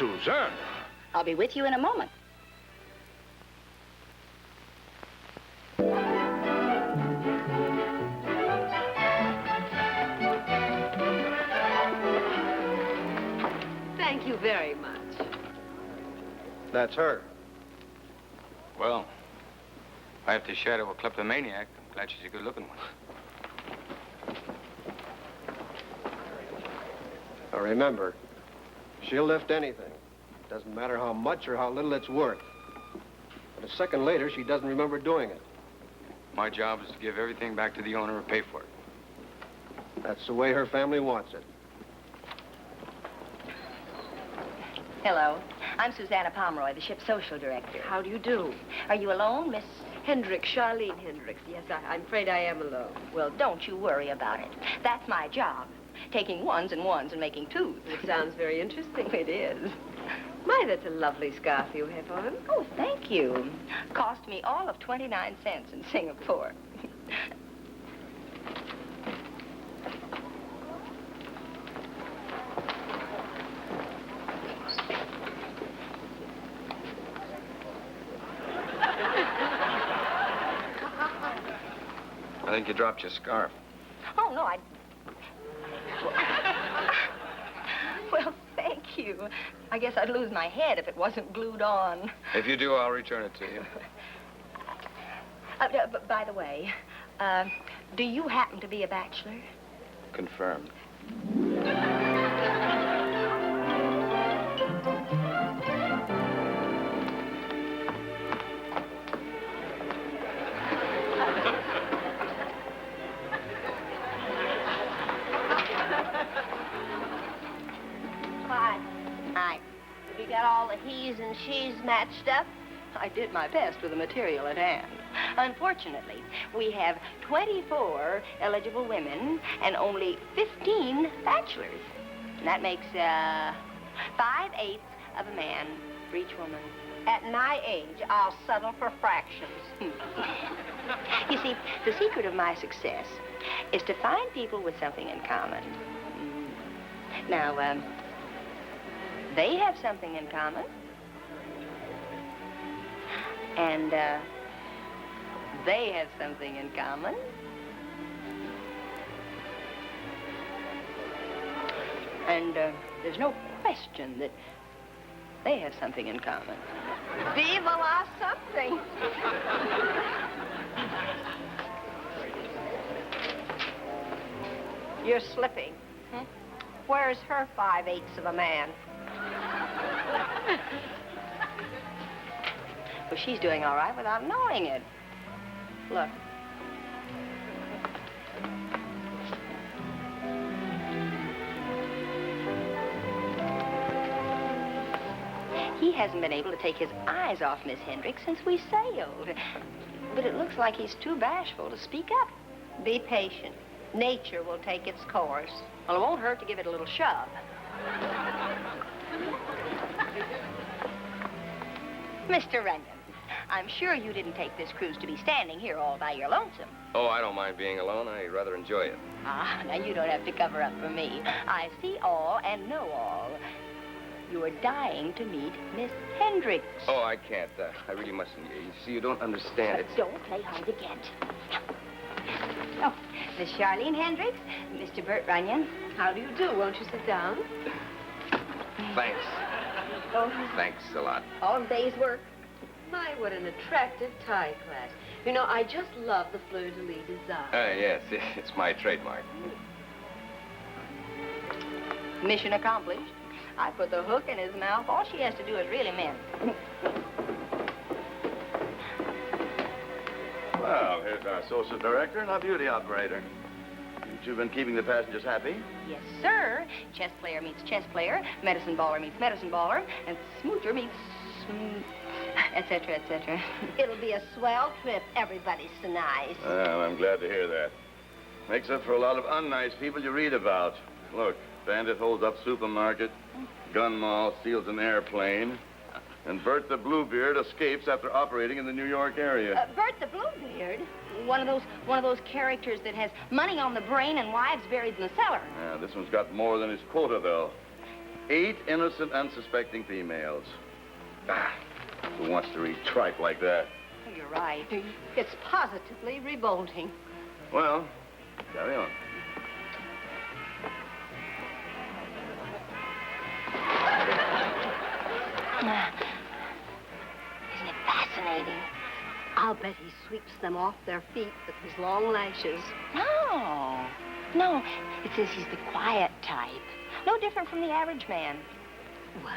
Suzanne. I'll be with you in a moment. Thank you very much. That's her. Well, if I have to shadow a kleptomaniac, I'm glad she's a good-looking one. Now remember, she'll lift anything. Doesn't matter how much or how little it's worth. But a second later, she doesn't remember doing it. My job is to give everything back to the owner or pay for it. That's the way her family wants it. Hello. I'm Susanna Pomeroy, the ship's social director. How do you do? Are you alone, Miss? Hendricks, Charlene Hendricks. Yes, I'm afraid I am alone. Well, don't you worry about it. That's my job. Taking ones and ones and making twos. It sounds very interesting. It is. My, that's a lovely scarf you have on. Oh, thank you. Cost me all of 29 cents in Singapore. I think you dropped your scarf. Oh, no, Well, thank you. I guess I'd lose my head if it wasn't glued on. If you do, I'll return it to you. By the way, do you happen to be a bachelor? Confirmed. You got all the he's and she's matched up? I did my best with the material at hand. Unfortunately, we have 24 eligible women and only 15 bachelors. And that makes 5/8 of a man for each woman. At my age, I'll settle for fractions. You see, the secret of my success is to find people with something in common. Now, they have something in common. And, they have something in common. And, there's no question that they have something in common. Viva la something. You're slipping. Where's her 5/8 of a man? Well, she's doing all right without knowing it. Look. He hasn't been able to take his eyes off Miss Hendricks since we sailed. But it looks like he's too bashful to speak up. Be patient. Nature will take its course. Well, it won't hurt to give it a little shove. Mr. Runyon, I'm sure you didn't take this cruise to be standing here all by your lonesome. Oh, I don't mind being alone. I rather enjoy it. Ah, now you don't have to cover up for me. I see all and know all. You're dying to meet Miss Hendricks. Oh, I can't. I really mustn't. You see, you don't understand. But don't play hard to get. Oh, Miss Charlene Hendricks, Mr. Bert Runyon. How do you do? Won't you sit down? Thanks. Oh. Thanks a lot. All day's work. My, what an attractive tie class. You know, I just love the fleur-de-lis design. Yes, it's my trademark. Mission accomplished. I put the hook in his mouth. All she has to do is really mint. Well, here's our social director and our beauty operator. You've been keeping the passengers happy? Yes, sir. Chess player meets chess player, medicine baller meets medicine baller, and smoocher meets etc., etc. It'll be a swell trip. Everybody's so nice. Well, I'm glad to hear that. Makes up for a lot of unnice people you read about. Look, Bandit holds up supermarket, gun mall steals an airplane, and Bert the Bluebeard escapes after operating in the New York area. Bert the Bluebeard? One of those characters that has money on the brain and wives buried in the cellar. Yeah, this one's got more than his quota, though. 8 innocent, unsuspecting females. Ah, who wants to read tripe like that? You're right. It's positively revolting. Well, carry on. Isn't it fascinating? I'll bet he sweeps them off their feet with his long lashes. No, it's since he's the quiet type. No different from the average man. Well,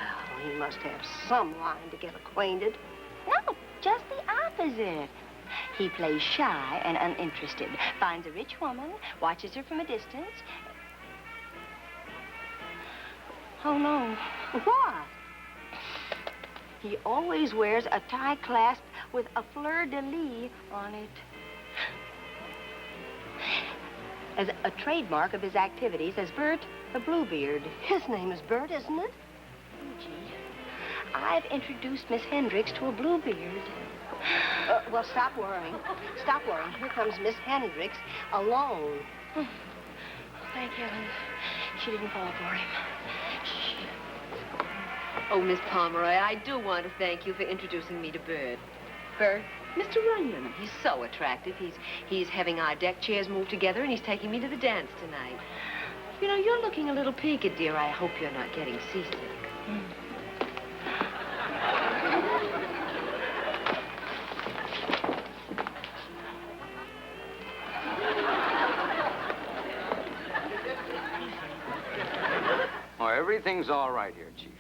he must have some line to get acquainted. No, just the opposite. He plays shy and uninterested, finds a rich woman, watches her from a distance. Oh, no. What? He always wears a tie clasp with a fleur-de-lis on it. As a trademark of his activities as Bert the Bluebeard. His name is Bert, isn't it? Gee, I've introduced Miss Hendricks to a Bluebeard. Well, stop worrying. Stop worrying. Here comes Miss Hendricks alone. Thank heavens. She didn't fall for him. Oh, Miss Pomeroy, I do want to thank you for introducing me to Bert. Bert? Mr. Runyon. He's so attractive. He's having our deck chairs moved together, and he's taking me to the dance tonight. You know, you're looking a little peaked, dear. I hope you're not getting seasick. Oh, everything's all right here, Chief.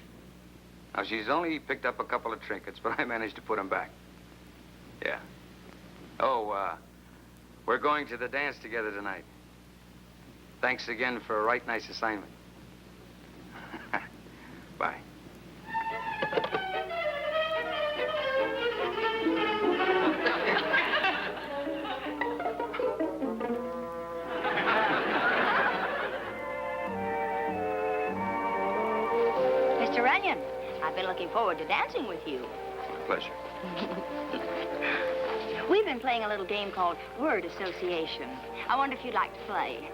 Now, she's only picked up a couple of trinkets, but I managed to put them back. Yeah. Oh, we're going to the dance together tonight. Thanks again for a right nice assignment. Bye. Mr. Runyon, I've been looking forward to dancing with you. Pleasure. We've been playing a little game called Word Association. I wonder if you'd like to play.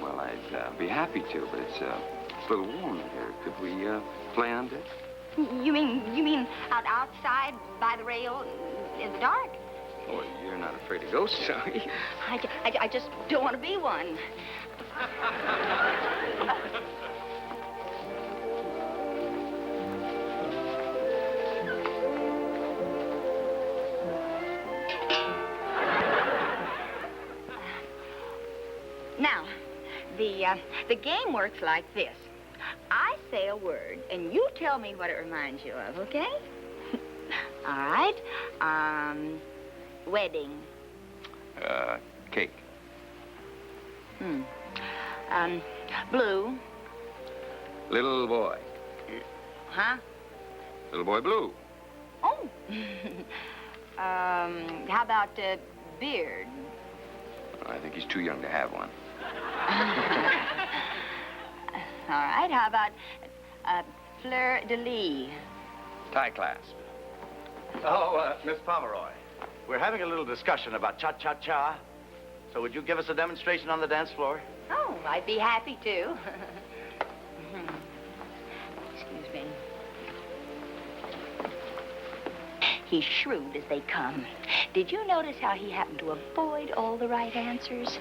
Well, I'd be happy to, but it's a little warm here. Could we play on deck? You mean outside by the rail in the dark? Oh, you're not afraid of ghosts, are you? I just don't want to be one. Now, the game works like this. I say a word, and you tell me what it reminds you of, okay? All right. Wedding. Cake. Blue. Little boy. Huh? Little boy blue. Oh. How about beard? I think he's too young to have one. All right. How about fleur-de-lis? Tie clasp. Oh, Miss Pomeroy, we're having a little discussion about cha-cha-cha. So would you give us a demonstration on the dance floor? Oh, I'd be happy to. Excuse me. He's shrewd as they come. Did you notice how he happened to avoid all the right answers?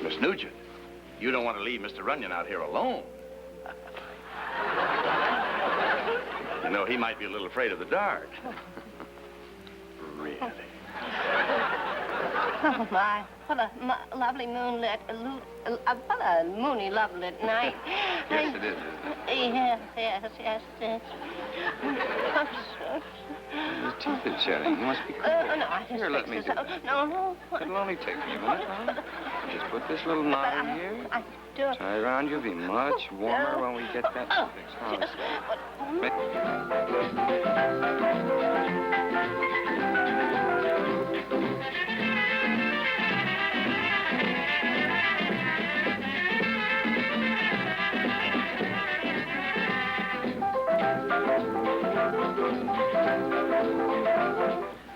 Miss Nugent, you don't want to leave Mr. Runyon out here alone. You know, he might be a little afraid of the dark. Really? Oh, my. What a lovely moonlit, what a moony, lovely night. Yes, it is, isn't it? Yes. His teeth are chatting. You must be cool. No, I just Here, let me do that. No. It'll only take me a minute. Huh? Just put this little knot in here. I do it. Tie around you. Be much warmer when we get that fixed. Huh? Just,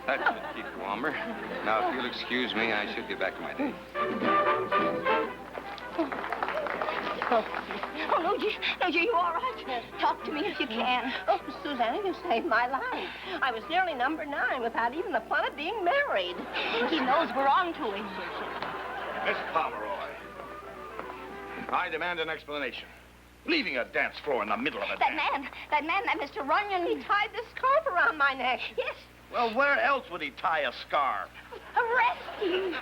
That should keep you warmer. Now, if you'll excuse me, I should get back to my day. Oh, no, Luigi, you all right? Talk to me if you can. Oh, Susanna, you saved my life. I was nearly number 9 without even the fun of being married. He knows we're on to him. Miss Pomeroy, I demand an explanation. Leaving a dance floor in the middle of a That dance. man, that Mr. Runyon, He tied this scarf around my neck. Yes, Well, where else would he tie a scarf? arrest him.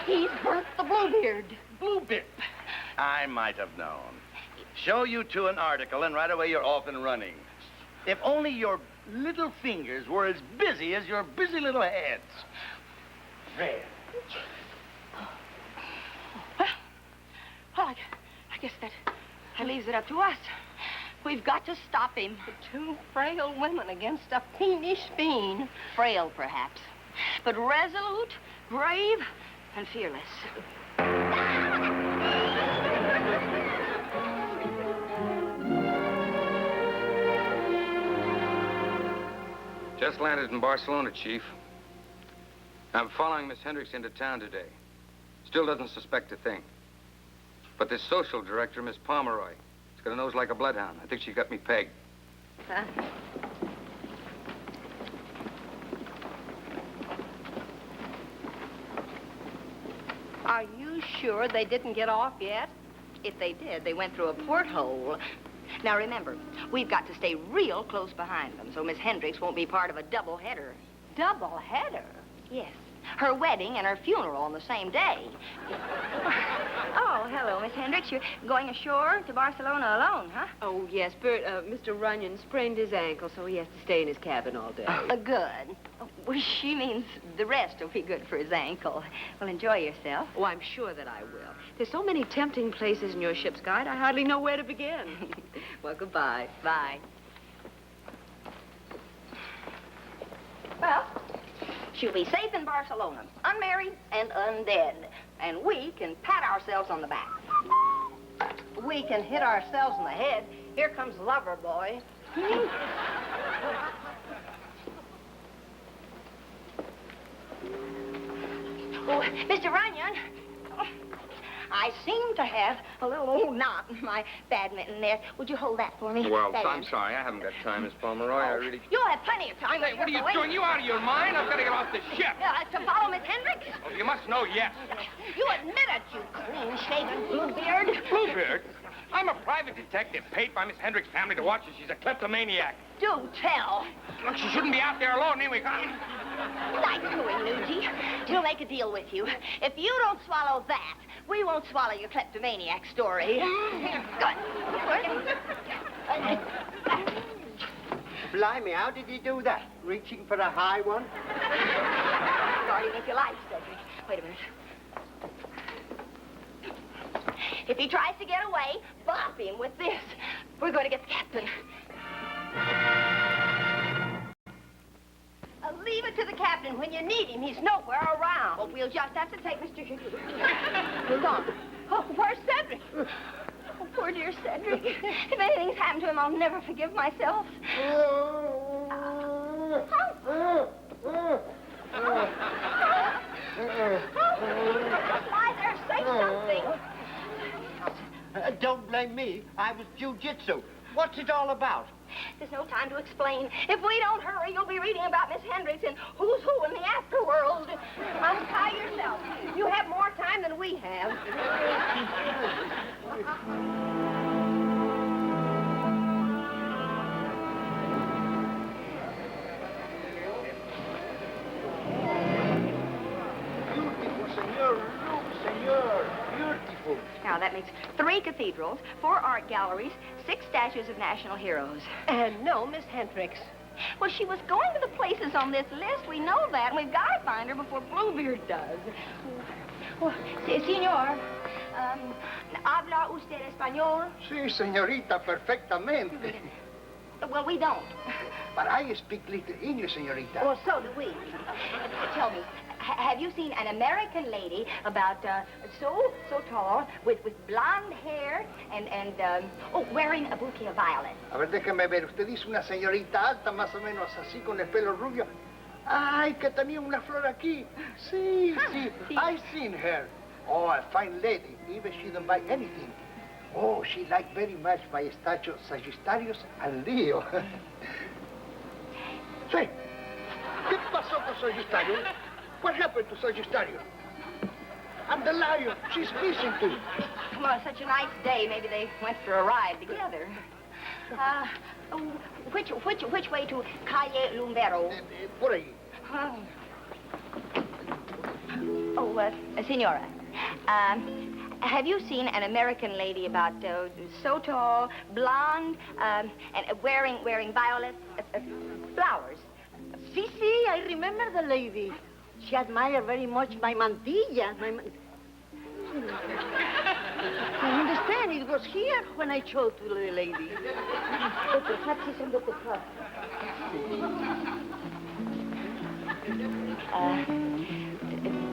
He's Bert the Bluebeard. Bluebeard. I might have known. Show you two an article, and right away you're off and running. If only your little fingers were as busy as your busy little heads. Red. Well, I guess that leaves it up to us. We've got to stop him. The 2 frail women against a fiendish fiend. Frail, perhaps, but resolute, brave, and fearless. Just landed in Barcelona, Chief. I'm following Miss Hendricks into town today. Still doesn't suspect a thing. But this social director, Miss Pomeroy, has got a nose like a bloodhound. I think she got me pegged. Huh? Are you sure they didn't get off yet? If they did, they went through a porthole. Now, remember, we've got to stay real close behind them so Miss Hendricks won't be part of a double header. Double header? Yes. Her wedding and her funeral on the same day. Oh, hello, Miss Hendricks. You're going ashore to Barcelona alone, huh? Oh, yes, Bert, Mr. Runyon sprained his ankle, so he has to stay in his cabin all day. Good. Well, she means the rest will be good for his ankle. Well, enjoy yourself. Oh, I'm sure that I will. There's so many tempting places in your ship's guide, I hardly know where to begin. Well, goodbye. Bye. Well, she'll be safe in Barcelona, unmarried and undead. And we can pat ourselves on the back. We can hit ourselves in the head. Here comes Lover Boy. Oh, Mr. Runyon, I seem to have a little old knot in my badminton net. Would you hold that for me? Well, That I'm end. sorry. I haven't got time, Miss Pomeroy. I really... You'll have plenty of time. Hey, what are you doing? You out of your mind? I've got to get off the ship. To follow Miss Hendricks? Oh, you must know, yes. You admit it, you clean-shaven Bluebeard. Bluebeard? I'm a private detective paid by Miss Hendricks' family to watch her. She's a kleptomaniac. Do tell. Look, she shouldn't be out there alone anyway. Nice going, Luigi. We'll make a deal with you. If you don't swallow that, we won't swallow your kleptomaniac story. Good. Blimey, how did he do that? Reaching for a high one? Guarding if you like, Cedric. Wait a minute. If he tries to get away, bop him with this. We're going to get the captain. Leave it to the captain. When you need him, he's nowhere around. Oh, we'll just have to take Mr. Hold on. Oh, where's Cedric? Oh, poor dear Cedric. If anything's happened to him, I'll never forgive myself. Lie there, say something. Don't blame me. I was jiu-jitsu. What's it all about? There's no time to explain. If we don't hurry, you'll be reading about Miss Hendricks and who's who in the afterworld. Untie yourself. You have more time than we have. Beautiful, senor. Look, senor. Beautiful. Now, that makes 3 cathedrals, 4 art galleries, 6 statues of national heroes. And no Miss Hendricks. Well, she was going to the places on this list. We know that, and we've got to find her before Bluebeard does. Well, señor, habla usted español? Sí, señorita, perfectamente. Well, we don't. But I speak little English, señorita. Well, so do we. Tell me, have you seen an American lady about so tall, with blonde hair and wearing a bouquet of violets? A ver, déjeme ver. Usted dice una señorita alta, más o menos así, con el pelo rubio. Ay, que tenía una flor aquí. Sí, sí. Sí. I seen her. Oh, a fine lady. Even she didn't buy anything. Oh, she liked very much my statue Sagittarius and Leo. Say, ¿qué pasó con Sagittarius? What happened to Sagittarius? And the lion, she's missing too. Well, it's such a nice day. Maybe they went for a ride together. Which way to Calle Lumbero? Por ahí. Senora, have you seen an American lady about so tall, blonde, and wearing violet flowers? Si, I remember the lady. She admired very much my mantilla. I understand. It was here when I showed to the lady. But perhaps it's under the cup.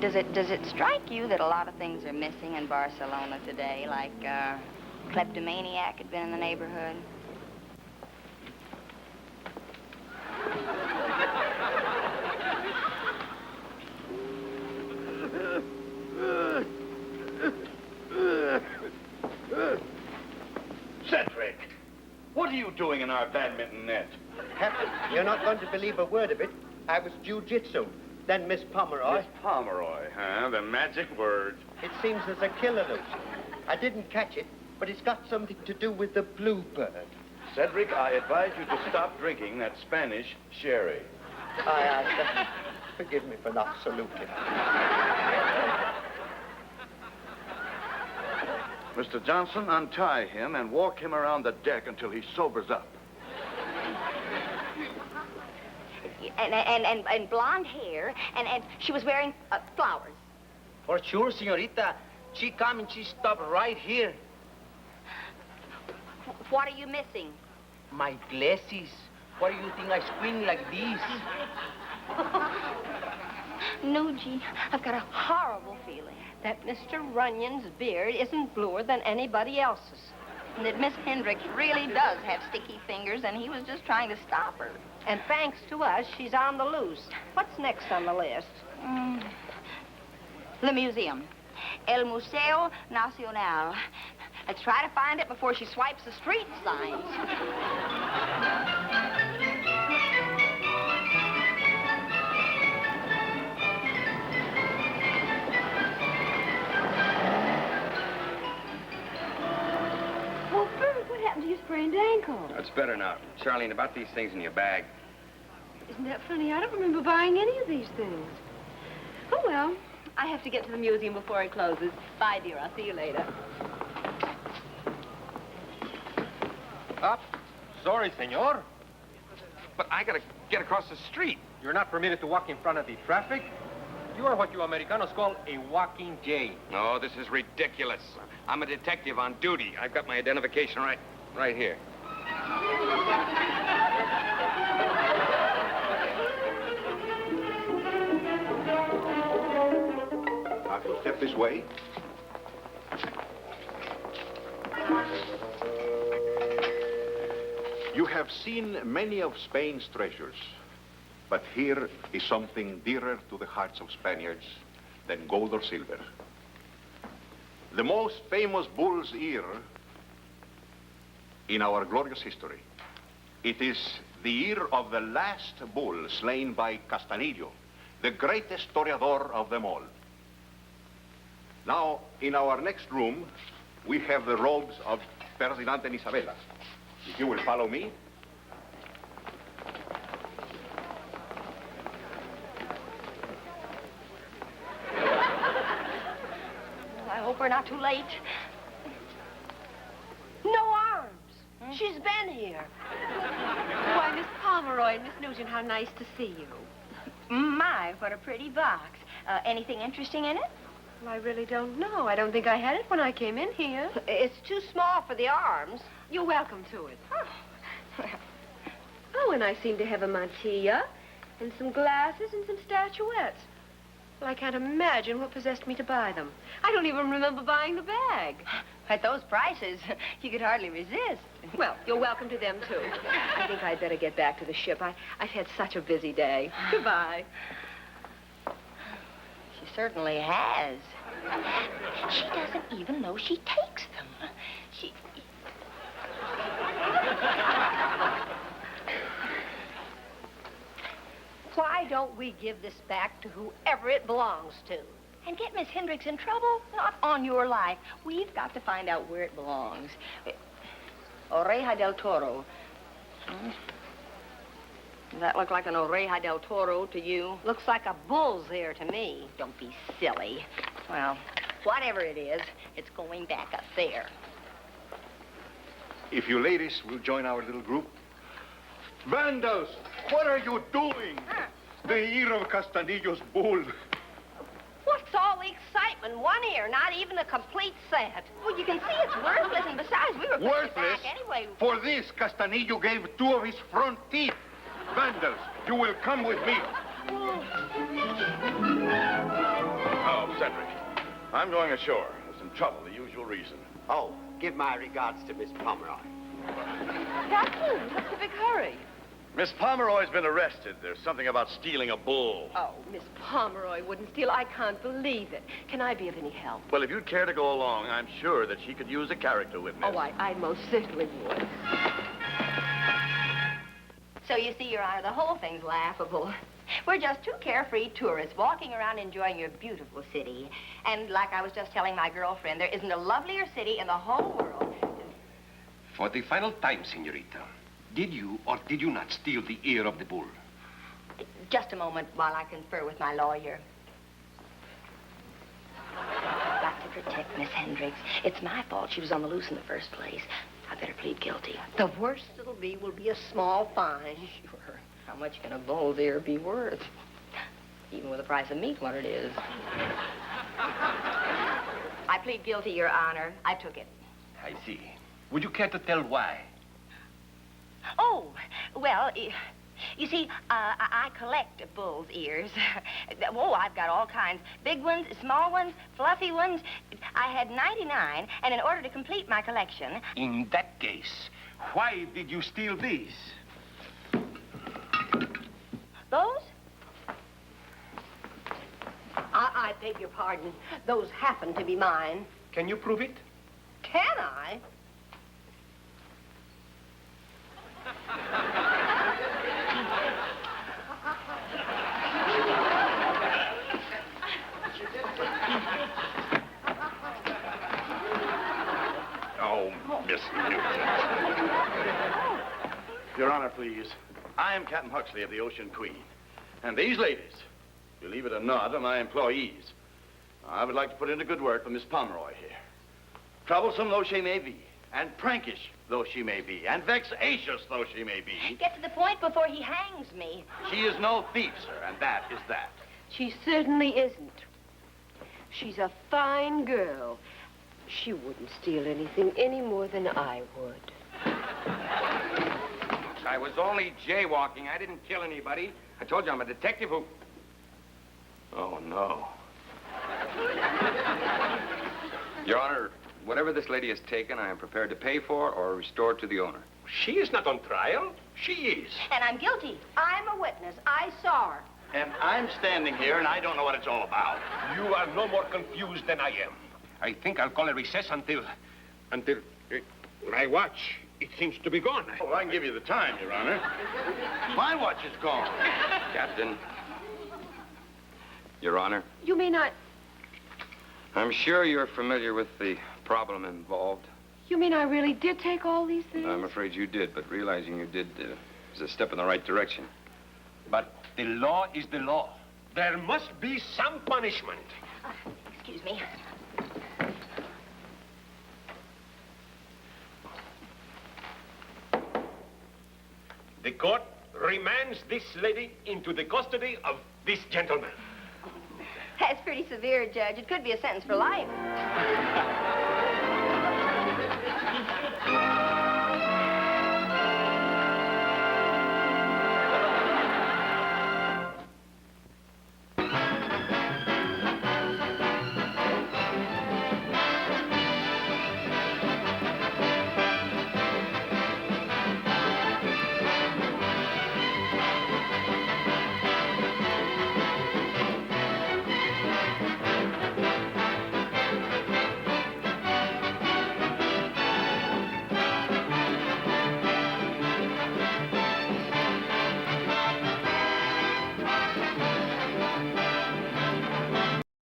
Does it strike you that a lot of things are missing in Barcelona today, like kleptomaniac had been in the neighborhood? Cedric, what are you doing in our badminton net? Captain, you're not going to believe a word of it. I was jiu-jitsu. Then Miss Pomeroy. Miss Pomeroy, huh? The magic word. It seems there's a killer loose. I didn't catch it, but it's got something to do with the bluebird. Cedric, I advise you to stop drinking that Spanish sherry. Forgive me for not saluting. Mr. Johnson, untie him and walk him around the deck until he sobers up. And blonde hair, and she was wearing flowers. For sure, señorita. She come and she stop right here. What are you missing? My glasses. Why do you think I squint like this? No, Gee, I've got a horrible feeling. That Mr. Runyon's beard isn't bluer than anybody else's. And that Miss Hendricks really does have sticky fingers, and he was just trying to stop her. And thanks to us, she's on the loose. What's next on the list? The museum. El Museo Nacional. Let's try to find it before she swipes the street signs. Well, Bert, what happened to your sprained ankle? It's better now. Charlene, about these things in your bag. Isn't that funny? I don't remember buying any of these things. Oh, well, I have to get to the museum before it closes. Bye, dear. I'll see you later. Up. Sorry, senor. But I gotta get across the street. You're not permitted to walk in front of the traffic. You are what you Americanos call a walking jay. No, this is ridiculous. I'm a detective on duty. I've got my identification right here. If you'll step this way. You have seen many of Spain's treasures, but here is something dearer to the hearts of Spaniards than gold or silver. The most famous bull's ear in our glorious history. It is the ear of the last bull slain by Castanillo, the greatest toreador of them all. Now, in our next room, we have the robes of Ferdinand and Isabella. If you will follow me. I hope we're not too late. No arms. She's been here. Why, Miss Pomeroy and Miss Nugent, how nice to see you. My, what a pretty box. Anything interesting in it? Well, I really don't know. I don't think I had it when I came in here. It's too small for the arms. You're welcome to it. Oh, and I seem to have a mantilla and some glasses and some statuettes. Well, I can't imagine what possessed me to buy them. I don't even remember buying the bag. At those prices, you could hardly resist. Well, you're welcome to them, too. I think I'd better get back to the ship. I've had such a busy day. Goodbye. She certainly has. She doesn't even know she takes them. She... don't we give this back to whoever it belongs to? And get Miss Hendricks in trouble? Not on your life. We've got to find out where it belongs. Oreja del Toro. Hmm? Does that look like an Oreja del Toro to you? Looks like a bull's ear to me. Don't be silly. Well, whatever it is, it's going back up there. If you ladies will join our little group. Vandals, what are you doing? The ear of Castanillo's bull. What's all the excitement? One ear, not even a complete set. Well, you can see it's worthless, and besides, we were putting it Worthless? back anyway. For this, Castanillo gave 2 of his front teeth. Vandals, you will come with me. Oh, Cedric, I'm going ashore. There's some trouble, the usual reason. Oh, give my regards to Miss Pomeroy. Captain, what's the big hurry? Miss Pomeroy's been arrested. There's something about stealing a bull. Oh, Miss Pomeroy wouldn't steal. I can't believe it. Can I be of any help? Well, if you'd care to go along, I'm sure that she could use a character witness. Oh, I most certainly would. So you see, Your Honor, the whole thing's laughable. We're just 2 carefree tourists walking around enjoying your beautiful city. And like I was just telling my girlfriend, there isn't a lovelier city in the whole world. For the final time, senorita, did you or did you not steal the ear of the bull? Just a moment while I confer with my lawyer. I've got to protect Miss Hendricks. It's my fault she was on the loose in the first place. I better plead guilty. The worst it'll be will be a small fine. Sure. How much can a bull's ear be worth? Even with the price of meat, what it is. I plead guilty, Your Honor. I took it. I see. Would you care to tell why? Oh, well, you see, I collect bull's ears. Oh, I've got all kinds. Big ones, small ones, fluffy ones. I had 99, and in order to complete my collection... In that case, why did you steal these? Those? I beg your pardon. Those happen to be mine. Can you prove it? Can I? Oh, Miss Newton. Your Honor, please. I am Captain Huxley of the Ocean Queen. And these ladies, believe it or not, are my employees. I would like to put in a good word for Miss Pomeroy here. Troublesome though she may be, and prankish though she may be, and vexatious though she may be, Get to the point before he hangs me. she is no thief, sir, and that is that. She certainly isn't. She's a fine girl. She wouldn't steal anything any more than I would. I was only jaywalking. I didn't kill anybody. I told you I'm a detective who... Oh, no. Your Honor, whatever this lady has taken, I am prepared to pay for or restore to the owner. She is not on trial. She is. And I'm guilty. I'm a witness. I saw her. And I'm standing here, and I don't know what it's all about. You are no more confused than I am. I think I'll call a recess until my watch. It seems to be gone. Oh, I can give you the time, Your Honor. My watch is gone. Captain. Your Honor. You may not... I'm sure you're familiar with the problem involved. You mean I really did take all these things? I'm afraid you did, but realizing you did is a step in the right direction. But the law is the law. There must be some punishment. Excuse me. The court remands this lady into the custody of this gentleman. That's pretty severe, Judge. It could be a sentence for life.